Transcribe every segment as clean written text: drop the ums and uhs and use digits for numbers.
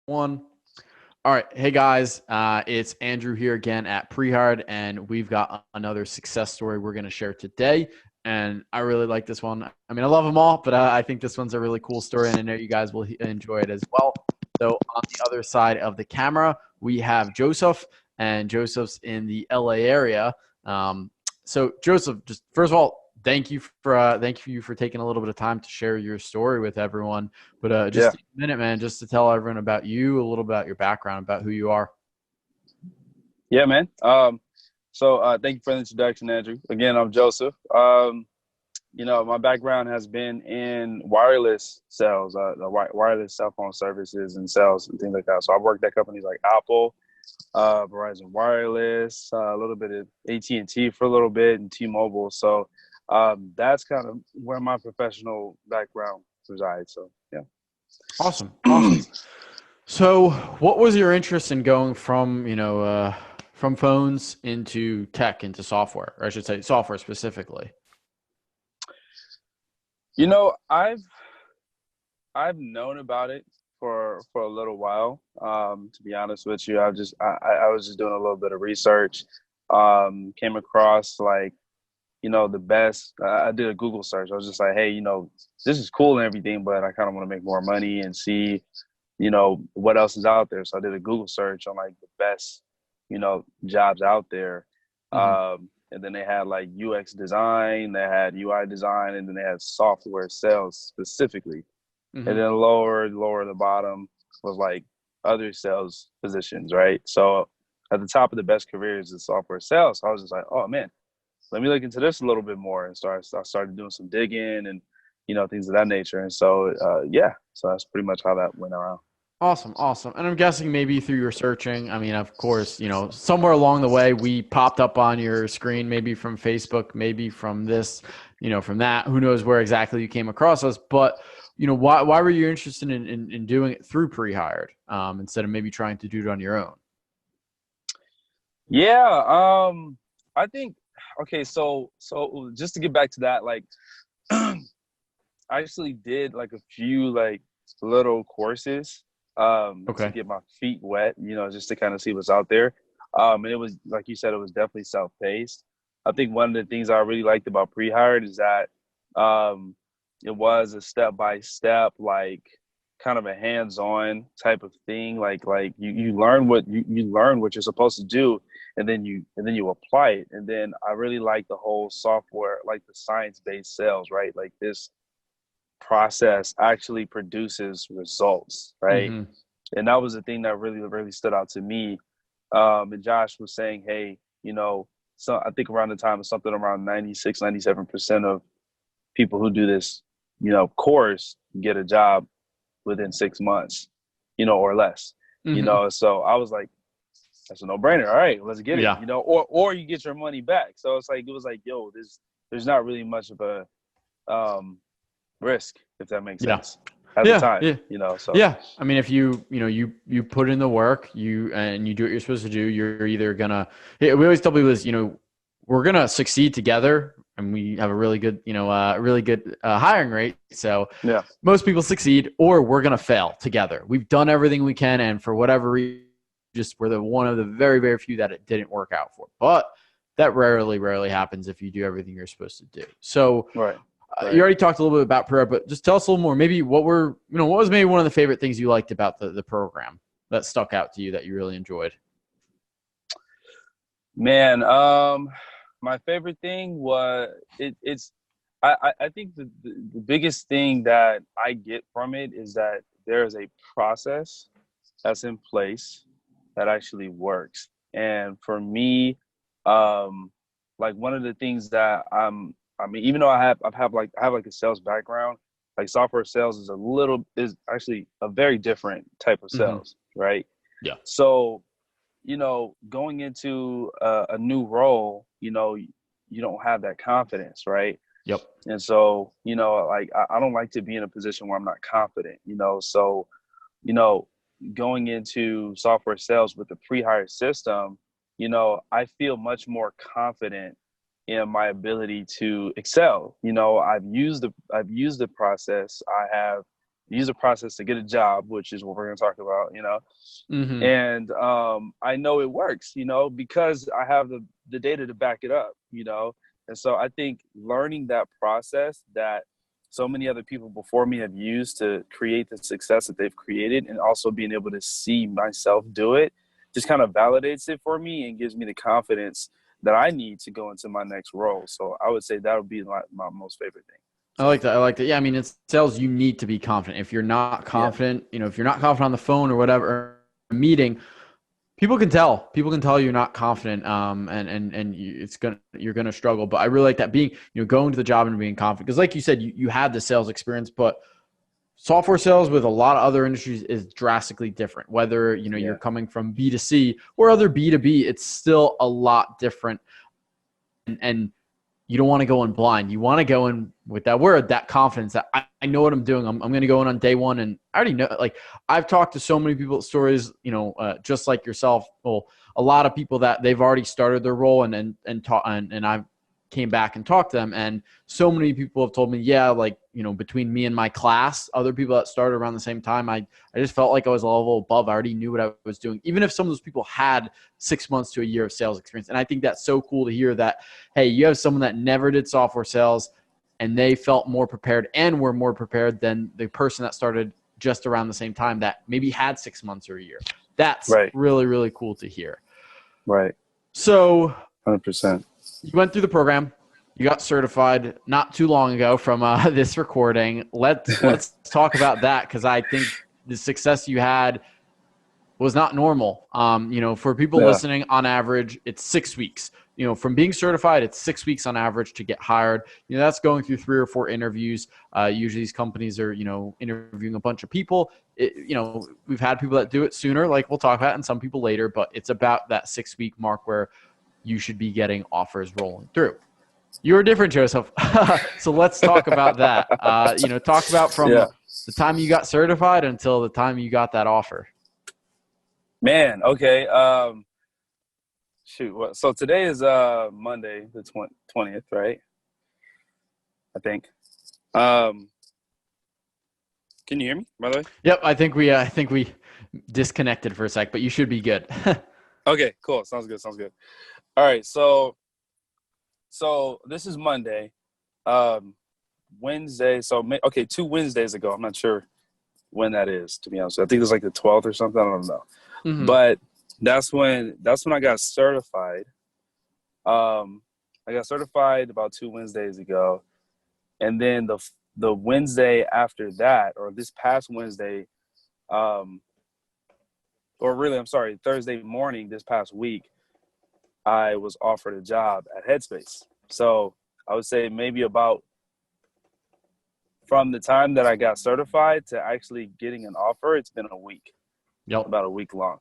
One. All right. Hey guys, it's Andrew here again at Prehired, and we've got another success story we're going to share today. And I really like this one. I mean, I love them all, but I think this one's a really cool story, and I know you guys will enjoy it as well. So, on the other side of the camera, we have Joseph, and Joseph's in the LA area. So, Joseph, just first of all, thank you for taking a little bit of time to share your story with everyone. But just Yeah. take a minute, man, just to tell everyone about you, a little about your background, about who you are. Yeah, man. Thank you for the introduction, Andrew. Again, I'm Joseph. My background has been in wireless sales, wireless cell phone services and sales and things like that. So I've worked at companies like Apple, Verizon Wireless, a little bit of AT&T for a little bit, and T-Mobile. So that's kind of where my professional background resides. So yeah. Awesome, awesome. So, what was your interest in going from from phones into tech into software, or I should say software specifically? You know, I've known about it for a little while. To be honest with you, I was just doing a little bit of research. Came across the best. I did a Google search. I was just like, hey, this is cool and everything, but I kind of want to make more money and see, what else is out there. So I did a Google search on like the best, jobs out there. Hmm. And then they had like UX design, they had UI design, and then they had software sales specifically. And Hmm. then lower the bottom was like other sales positions, right? So at the top of the best careers is software sales. So I was just like, oh man, let me look into this a little bit more, and I started doing some digging and things of that nature. And so yeah, so that's pretty much how that went around. Awesome, awesome. And I'm guessing maybe through your searching, I mean, of course, somewhere along the way we popped up on your screen, maybe from Facebook, maybe from this, from that. Who knows where exactly you came across us? But why were you interested in doing it through pre-hired instead of maybe trying to do it on your own? Yeah, I think okay, so just to get back to that, like I actually did like a few like little courses to Okay. get my feet wet, just to kind of see what's out there. And it was like you said, it was definitely self-paced. I think one of the things I really liked about pre-hired is that it was a step-by-step, like kind of a hands-on type of thing. Like you learn you learn what you're supposed to do, and then you apply it. And then I really like the whole software, like the science-based sales, right? Like this process actually produces results, right? Hmm. And that was the thing that really stood out to me. And Josh was saying, hey, so I think around the time of something around 96, 97% of people who do this, course get a job within 6 months, or less, Hmm. So I was like, that's a no brainer. All right, let's get it, Yeah. or you get your money back. So it was like, yo, there's not really much of a um, risk, if that makes Yeah. sense, at the Yeah. time, Yeah. so Yeah, I mean, if you put in the work, you do what you're supposed to do, you're either gonna. Yeah, we always tell people this, we're gonna succeed together, and we have a really good hiring rate. So yeah. most people succeed, or we're gonna fail together. We've done everything we can, and for whatever reason, just we're the one of the very few that it didn't work out for. But that rarely happens if you do everything you're supposed to do. So Right. you Right. already talked a little bit about prayer, but just tell us a little more. Maybe what was maybe one of the favorite things you liked about the program that stuck out to you that you really enjoyed? Man, my favorite thing was it's I think the biggest thing that I get from it is that there is a process that's in place that actually works. And for me, um, like one of the things that I mean, even though I have like a sales background, like software sales is actually a very different type of Hmm. sales, right? Yeah. So going into a new role, you don't have that confidence, right? Yep. And so, like I don't like to be in a position where I'm not confident, So, you know, going into software sales with the pre-hired system, I feel much more confident in my ability to excel. I've used the process. I have use a process to get a job, which is what we're going to talk about, Mm-hmm. and I know it works, because I have the data to back it up, and so I think learning that process that so many other people before me have used to create the success that they've created, and also being able to see myself do it, just kind of validates it for me and gives me the confidence that I need to go into my next role. So I would say that would be my most favorite thing. I like that. I like that. Yeah, I mean, in sales, you need to be confident. If you're not Yeah. confident, if you're not confident on the phone or whatever meeting, people can tell. People can tell you're not confident. And you're gonna struggle. But I really like that being, going to the job and being confident. Because, like you said, you had the sales experience, but software sales with a lot of other industries is drastically different. Whether you're Yeah. coming from B2C or other B2B, it's still a lot different. And you don't want to go in blind. You want to go in with that word, that confidence that I know what I'm doing. I'm going to go in on day one. And I already know, like, I've talked to so many people, stories, just like yourself. Well, a lot of people that they've already started their role and I've came back and talked to them. And so many people have told me, yeah, like, between me and my class, other people that started around the same time, I just felt like I was a level above. I already knew what I was doing, even if some of those people had 6 months to a year of sales experience. And I think that's so cool to hear that, hey, you have someone that never did software sales and they felt more prepared and were more prepared than the person that started just around the same time that maybe had 6 months or a year. That's Right. really, really cool to hear. Right. So 100%. you went through the program. You got certified not too long ago from this recording. Let's talk about that, because I think the success you had was not normal. For people Yeah. listening, on average, it's 6 weeks. From being certified, it's 6 weeks on average to get hired. That's going through 3 or 4 interviews. Usually these companies are, interviewing a bunch of people. We've had people that do it sooner, like we'll talk about, and some people later, but it's about that 6-week mark where you should be getting offers rolling through. You're different, Joseph. So let's talk about that. Talk about from Yeah. the time you got certified until the time you got that offer. Man. Okay. Shoot. So today is Monday, the 20th, right? I think. Um, can you hear me, by the way? Yep, I think we disconnected for a sec, but you should be good. Okay. Cool. Sounds good. Sounds good. All right. So this is Monday. Wednesday. So okay, 2 Wednesdays ago. I'm not sure when that is, to be honest. I think it's like the 12th or something. I don't know. Mm-hmm. But that's when I got certified. I got certified about 2 Wednesdays ago, and then the Wednesday after that, or this past Wednesday, or really, I'm sorry, Thursday morning this past week, I was offered a job at Headspace. So I would say maybe about from the time that I got certified to actually getting an offer, it's been a week, Yep. about a week long.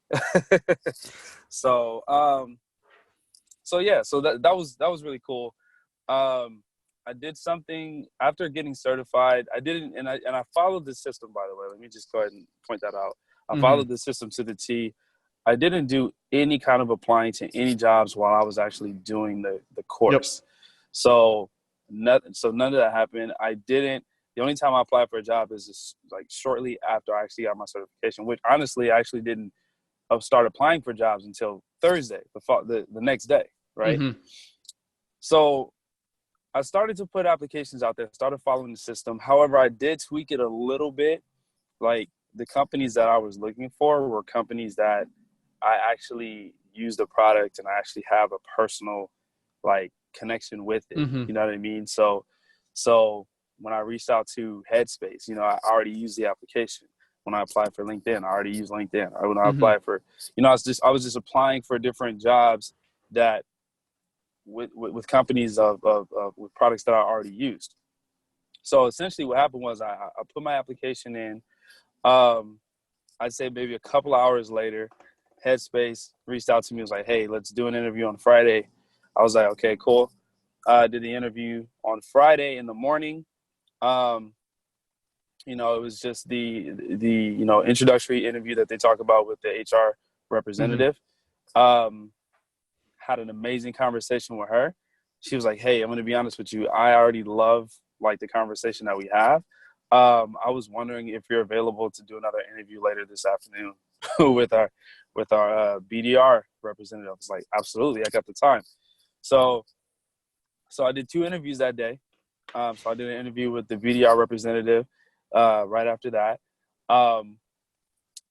So, so yeah, so that was really cool. I did something after getting certified. I didn't, and I followed the system, by the way. Let me just go ahead and point that out. I Mm-hmm. followed the system to the T. I didn't do any kind of applying to any jobs while I was actually doing the course. Yep. So none of that happened. I didn't. The only time I applied for a job is just like shortly after I actually got my certification, which honestly I actually didn't start applying for jobs until Thursday, the next day, right? Mm-hmm. So I started to put applications out there, started following the system. However, I did tweak it a little bit. Like the companies that I was looking for were companies that I actually use the product and I actually have a personal like connection with it. Mm-hmm. You know what I mean? So when I reached out to Headspace, I already used the application. When I applied for LinkedIn, I already used LinkedIn. When I Mm-hmm. applied for, I was just applying for different jobs that with companies with products that I already used. So essentially what happened was I put my application in. I'd say maybe a couple of hours later, Headspace reached out to me, was like, hey, let's do an interview on Friday. I was like, okay, cool. Did the interview on Friday in the morning. It was just the introductory interview that they talk about with the HR representative. Had an amazing conversation with her. She was like, hey, I'm going to be honest with you. I already love like the conversation that we have. I was wondering if you're available to do another interview later this afternoon with our BDR representative. I was like, absolutely, I got the time. So I did 2 interviews that day. So I did an interview with the BDR representative right after that. And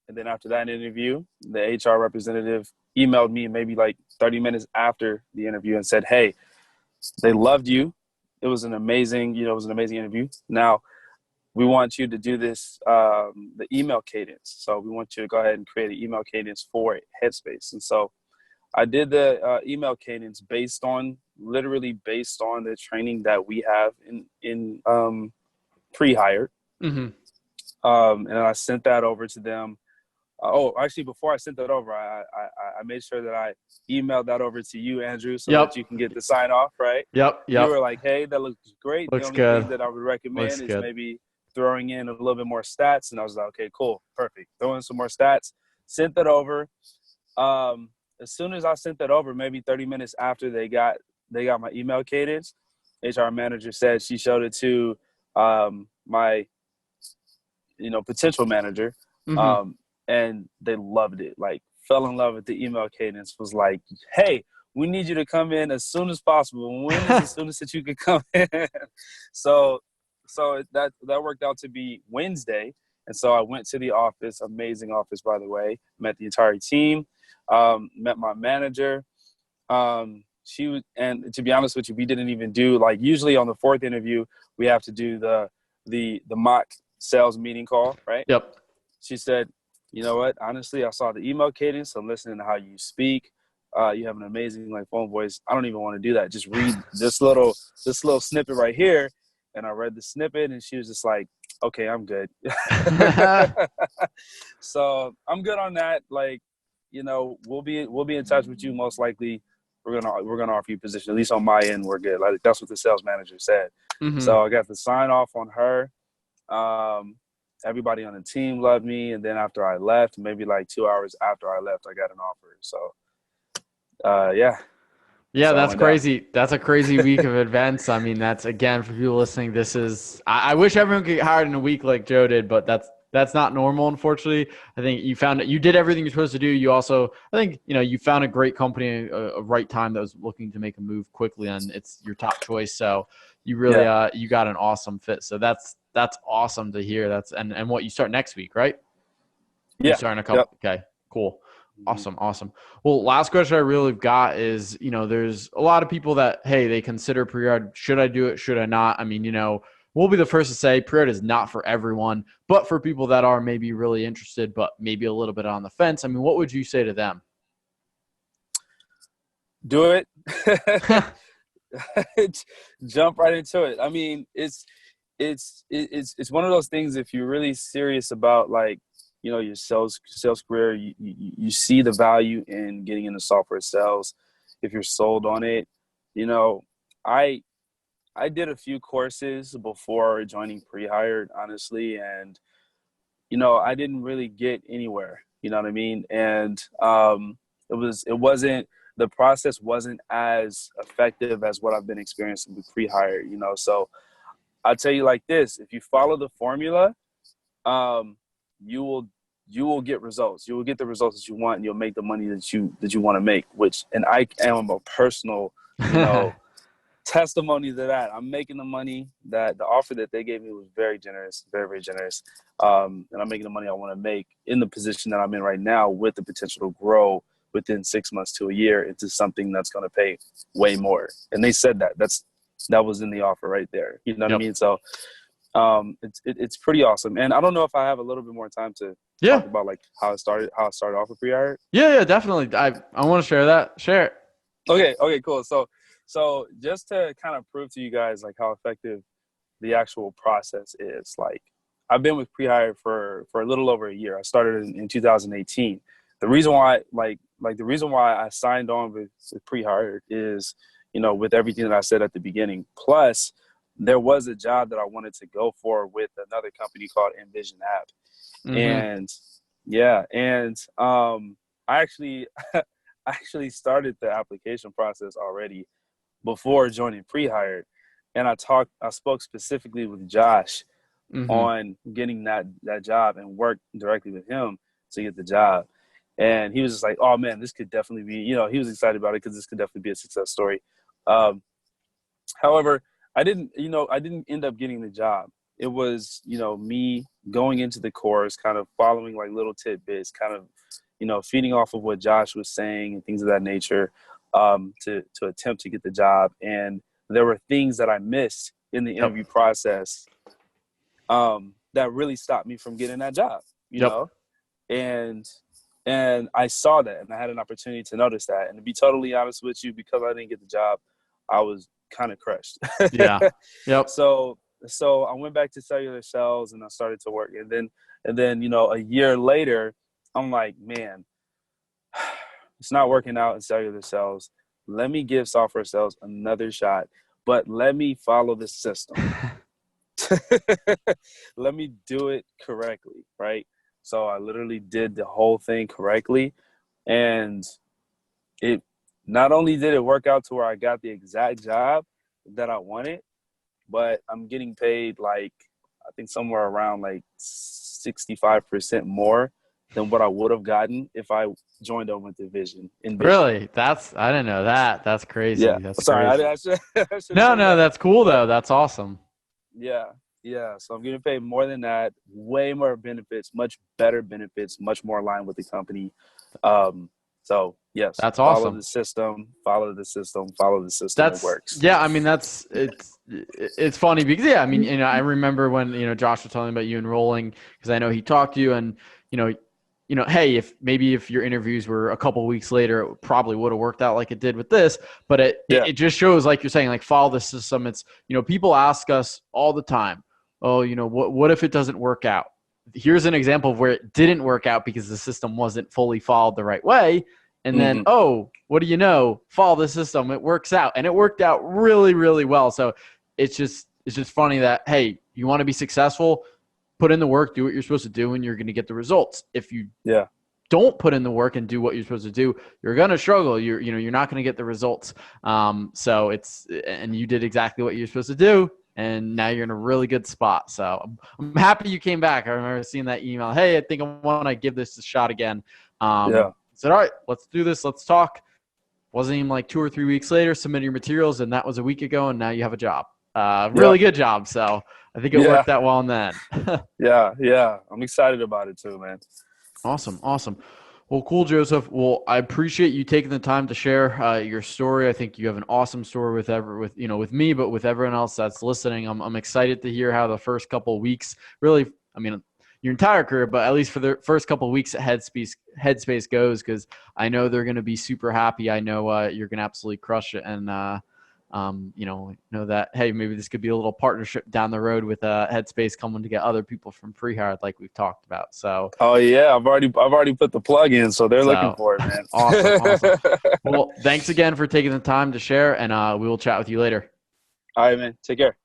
then after that interview, the HR representative emailed me maybe like 30 minutes after the interview and said, hey, they loved you. It was an amazing interview. Now, we want you to do this, the email cadence. So we want you to go ahead and create an email cadence for Headspace. And so I did the email cadence literally based on the training that we have in Prehired. Mm-hmm. And I sent that over to them. Actually, before I sent that over, I made sure that I emailed that over to you, Andrew, so that Yep. you can get the sign off, right? Yep. You Yep. were like, hey, that looks great. The Looks only thing good. that I would Looks recommend is good. maybe throwing in a little bit more stats. And I was like, okay, cool, perfect. Throw in some more stats. Sent that over. As soon as I sent that over, maybe 30 minutes after they got my email cadence, HR manager said she showed it to my potential manager, Mm-hmm. and they loved it. Like, fell in love with the email cadence. Was like, hey, we need you to come in as soon as possible. When is as soon as that you could come in? so that worked out to be Wednesday. And so I went to the office, amazing office, by the way, met the entire team, met my manager. And to be honest with you, we didn't even do, like, usually on the 4th interview, we have to do the mock sales meeting call, right? Yep. She said, you know what? Honestly, I saw the email cadence. I'm listening to how you speak. You have an amazing phone voice. I don't even want to do that. Just read this little snippet right here. And I read the snippet, and she was just like, okay, I'm good. So I'm good on that. Like, we'll be in touch with you most likely. We're gonna offer you a position. At least on my end, we're good. Like, that's what the sales manager said. Mm-hmm. So I got the sign off on her. Everybody on the team loved me, and then after I left, maybe like 2 hours after I left, I got an offer. So, yeah. Yeah, So I that's went down. crazy. That's a crazy week of events. I mean, that's, again, for people listening, this is, I wish everyone could get hired in a week like Joe did, but that's not normal, unfortunately. I think you did everything you're supposed to do. You also, I think, you found a great company, a right time that was looking to make a move quickly, and it's your top choice. So you really, Yeah. you got an awesome fit. So that's awesome to hear. And what, you start next week, right? You Yeah. start in a Yep. couple. Okay, cool. Awesome. Well, last question I really got is, there's a lot of people that, hey, they consider Prehired. Should I do it? Should I not? I mean, we'll be the first to say Prehired is not for everyone, but for people that are maybe really interested, but maybe a little bit on the fence, I mean, what would you say to them? Do it. Jump right into it. I mean, it's one of those things. If you're really serious about, like, your sales career, you see the value in getting into software sales. If you're sold on it, I did a few courses before joining Prehired, honestly, and I didn't really get anywhere. You know what I mean? And the process wasn't as effective as what I've been experiencing with Prehired. So I'll tell you like this: if you follow the formula, you will get results. You will get the results that you want, and you'll make the money that you want to make. And I am a personal, testimony to that. I'm making the money. That the offer that they gave me was very generous, very, very generous. And I'm making the money I want to make in the position that I'm in right now, with the potential to grow within 6 months to a year into something that's going to pay way more. And they said that was in the offer right there. You know what I Yep. mean? So it's pretty awesome. And I don't know if I have a little bit more time to Yeah. talk about, like, how it started off with Prehired. Yeah, definitely. I want to share that. Share it. Okay, cool. So just to kind of prove to you guys, like, how effective the actual process is, like, I've been with Prehired for a little over a year. I started in 2018. The reason why, the reason why I signed on with Prehired is, with everything that I said at the beginning. Plus, there was a job that I wanted to go for with another company called Envision App. Mm-hmm. And yeah, and I actually I actually started the application process already before joining Prehired. And I spoke specifically with Josh Mm-hmm. on getting that job and worked directly with him to get the job. And he was just like, oh man, this could definitely be, he was excited about it because this could definitely be a success story. Um, However, I didn't end up getting the job. It was, me going into the course, kind of following like little tidbits, kind of, feeding off of what Josh was saying and things of that nature, to attempt to get the job. And there were things that I missed in the Yep. interview process, that really stopped me from getting that job, Yep. and I saw that, and I had an opportunity to notice that. And to be totally honest with you, because I didn't get the job, I was kind of crushed. Yeah. Yep. So I went back to cellular cells and I started to work. And then, a year later, I'm like, man, it's not working out in cellular cells. Let me give software cells another shot, but let me follow the system. Let me do it correctly, right? So I literally did the whole thing correctly, and it not only did it work out to where I got the exact job that I wanted, but I'm getting paid like, I think somewhere around like 65% more than what I would have gotten if I joined over division in vision. Really? I didn't know that. That's crazy. Yeah. That's Sorry, crazy. I should have No, said no, that. that's cool though. But That's awesome. yeah, yeah. So I'm getting paid more than that, way more benefits, much better benefits, much more aligned with the company. So yes, That's follow awesome. the system, follow the system, follow the system. It That's works. yeah. I mean, it's funny because yeah. I mean, I remember when Josh was telling me about you enrolling because I know he talked to you and you know hey, if your interviews were a couple of weeks later, it probably would have worked out like it did with this. But Yeah. it just shows, like you're saying, like follow the system. It's people ask us all the time, oh, what if it doesn't work out? Here's an example of where it didn't work out because the system wasn't fully followed the right way. And then, Mm-hmm. oh, what do you know? Follow the system. It works out. And it worked out really, really well. So it's just funny that, hey, you want to be successful, put in the work, do what you're supposed to do, and you're going to get the results. If you Yeah. don't put in the work and do what you're supposed to do, you're going to struggle. You're not going to get the results. So and you did exactly what you're supposed to do. And now you're in a really good spot. So I'm happy you came back. I remember seeing that email. Hey, I think I want to give this a shot again. Yeah. Said, all right, let's do this. Let's talk. Wasn't even like 2 or 3 weeks later, submit your materials, and that was a week ago, and now you have a job. Really Yep. good job. So I think it Yeah. worked out well in that. Yeah. Yeah. I'm excited about it too, man. Awesome. Awesome. Well, cool, Joseph. Well, I appreciate you taking the time to share your story. I think you have an awesome story with me, but with everyone else that's listening. I'm excited to hear how the first couple of weeks really, I mean, your entire career, but at least for the first couple of weeks at Headspace goes, because I know they're going to be super happy. I know you're going to absolutely crush it. And, know that, hey, maybe this could be a little partnership down the road with Headspace coming to get other people from Prehired like we've talked about. So, Oh yeah, I've already put the plug in, so they're looking for it, man. awesome. Awesome. Well, thanks again for taking the time to share, and we will chat with you later. All right, man. Take care.